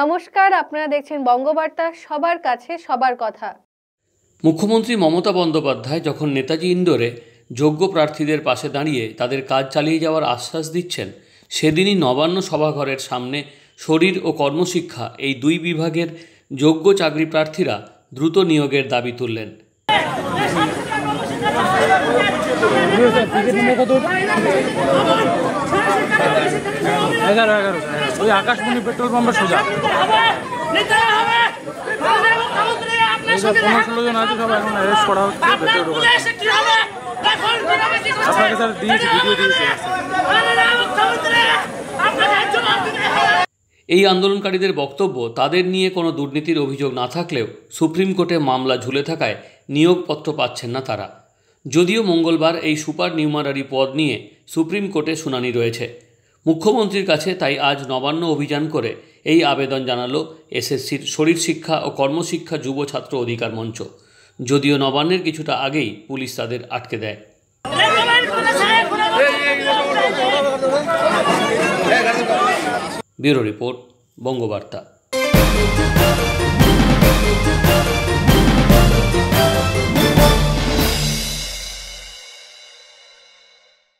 নমস্কার, আপনারা দেখছেন বঙ্গবার্তা, সবার কাছে সবার কথা। মুখ্যমন্ত্রী মমতা বন্দ্যোপাধ্যায় যখন নেতাজি ইন্ডোরে যোগ্য প্রার্থীদের পাশে দাঁড়িয়ে তাদের কাজ চালিয়ে যাওয়ার আশ্বাস দিচ্ছেন, সেদিনই নবান্ন সভাঘরের সামনে শরীর ও কর্মশিক্ষা এই দুই বিভাগের যোগ্য চাকরি প্রার্থীরা দ্রুত নিয়োগের দাবি তুললেন। ওই আকাশমণি পেট্রোল পাম্পের সোজা 15-16 জন আছে, সব এখন অ্যারেস্ট করা হচ্ছে। আপনাকে স্যার দিয়েছি, ভিডিও দিয়েছি। এই আন্দোলনকারীদের বক্তব্য, তাদের নিয়ে কোনো দুর্নীতির অভিযোগ না থাকলেও সুপ্রিম কোর্টে মামলা ঝুলে থাকায় নিয়োগপত্র পাচ্ছেন না তারা। যদিও মঙ্গলবার এই সুপার নিউমারারি পদ নিয়ে সুপ্রিম কোর্টে শুনানি রয়েছে। মুখ্যমন্ত্রীর কাছে তাই আজ নবান্ন অভিযান করে এই আবেদন জানালো এসএসসির শরীর শিক্ষা ও কর্মশিক্ষা যুব ছাত্র অধিকার মঞ্চ। যদিও নবান্নের কিছুটা আগেই পুলিশ তাদের আটকে দেয়। Bureau report, Bangabarta.